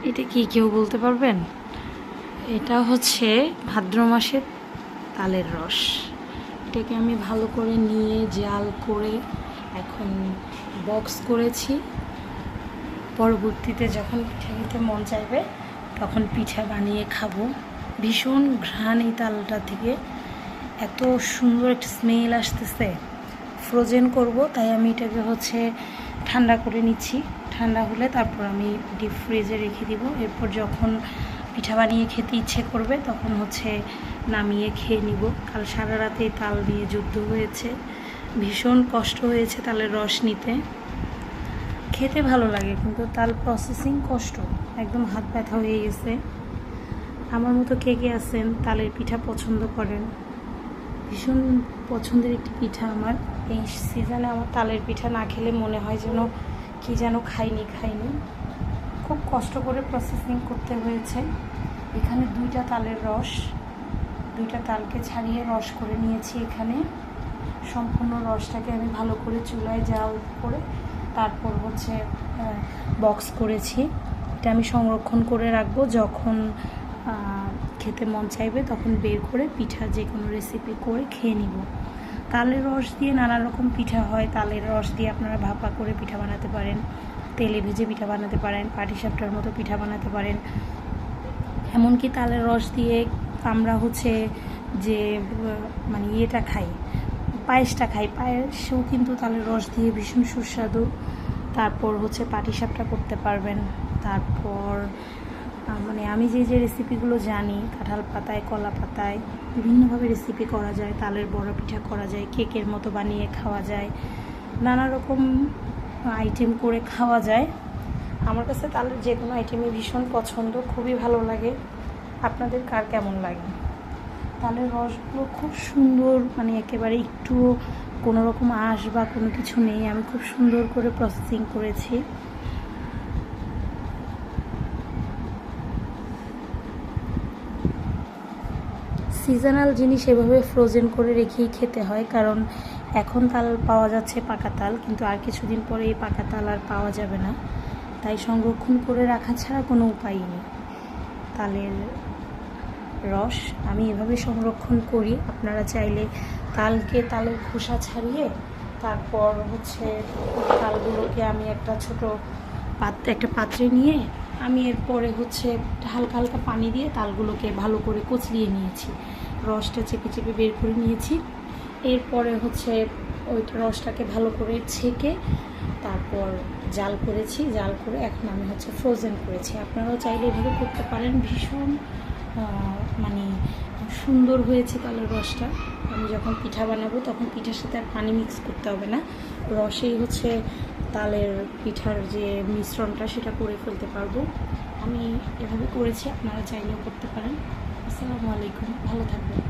এটা কি কেউ বলতে পারবেন? এটা হচ্ছে ভাদ্র মাসের তালের রস। এটাকে আমি ভালো করে নিয়ে জাল করে এখন বক্স করেছি। পরবর্তীতে যখন পিঠা খেতে মন চাইবে তখন পিঠা বানিয়ে খাবো। ভীষণ ঘ্রাণ এই তালটা থেকে, এত সুন্দর একটা স্মেল আসতেছে। ফ্রোজেন করব, তাই আমি এটাকে ঠান্ডা করে নিচ্ছি। ঠান্ডা হলে তারপর আমি ডিপ ফ্রিজে রেখে দিব। এরপর যখন পিঠা বানিয়ে খেতে ইচ্ছে করবে তখন নামিয়ে খেয়ে নিব। কাল সারা রাতে তাল নিয়ে যুদ্ধ হয়েছে, ভীষণ কষ্ট হয়েছে তালের রস নিতে। খেতে ভালো লাগে কিন্তু তাল প্রসেসিং কষ্ট, একদম হাত ব্যথা হয়ে গেছে। আমার মতো কে কে আছেন তালের পিঠা পছন্দ করেন? ভীষণ পছন্দের একটি পিঠা আমার। এই সিজনে আমার তালের পিঠা না খেলে মনে হয় যেন খাইনি। খুব কষ্ট করে প্রসেসিং করতে হয়েছে। এখানে 2টা তালের রস, 2টা তালকে ছাড়িয়ে রস করে নিয়েছি। এখানে সম্পূর্ণ রসটাকে আমি ভালো করে চুলায় জাল করে তারপর বক্স করেছি। এটা আমি সংরক্ষণ করে রাখবো, যখন খেতে মন চাইবে তখন বের করে পিঠা যে কোনো রেসিপি করে খেয়ে নিব। তালের রস দিয়ে নানা রকম পিঠা হয়। তালের রস দিয়ে আপনারা ভাপা করে পিঠা বানাতে পারেন, তেলে ভেজে পিঠা বানাতে পারেন, পাটিসাপটার মতো পিঠা বানাতে পারেন। এমনকি তালের রস দিয়ে আমরা যে ইয়েটা খাই, পায়েসটা খাই, পায়েসও কিন্তু তালের রস দিয়ে ভীষণ সুস্বাদু। তারপর পাটিসাপটা করতে পারবেন। তারপর আমি যে রেসিপিগুলো জানি, কাঁঠাল পাতায়, কলা পাতায় বিভিন্নভাবে রেসিপি করা যায়। তালের বড়া পিঠা করা যায়, কেকের মতো বানিয়ে খাওয়া যায়, নানা রকম আইটেম করে খাওয়া যায়। আমার কাছে তালের যে কোনো আইটেমই ভীষণ পছন্দ, খুবই ভালো লাগে। আপনাদের কার কেমন লাগে? তালের রসগুলো খুব সুন্দর, একেবারে একটু কোনো রকম আঁশ বা কোনো কিছু নেই। আমি খুব সুন্দর করে প্রসেসিং করেছি। সিজনাল জিনিস এভাবে ফ্রোজেন করে রেখেই খেতে হয়, কারণ এখন তাল পাওয়া যাচ্ছে পাকা তাল, কিন্তু আর কিছুদিন পরে এই পাকা তাল আর পাওয়া যাবে না। তাই সংরক্ষণ করে রাখা ছাড়া কোনো উপায় নেই। তালের রস আমি এভাবে সংরক্ষণ করি। আপনারা চাইলে তালের খোসা ছাড়িয়ে তারপর তালগুলোকে আমি একটা পাত্রে নিয়ে আমি এরপরে হালকা হালকা পানি দিয়ে তালগুলোকে ভালো করে কচলিয়ে নিয়েছি। রসটা চেপে চেপে বের করে নিয়েছি। এরপরে ওইটা রসটাকে ভালো করে ছেঁকে তারপর জাল করেছি। জাল করে এখন আমি ফ্রোজেন করেছি। আপনারাও চাইলে এভাবে করতে পারেন। ভীষণ সুন্দর হয়েছে তালের রসটা। আমি যখন পিঠা বানাবো তখন পিঠার সাথে আর পানি মিক্স করতে হবে না, রসেই তালের পিঠার যে মিশ্রণটা সেটা করে ফেলতে পারবো। আমি এভাবে করেছি, আপনারা চাইলেও করতে পারেন। আসসালামু আলাইকুম, ভালো থাকবেন।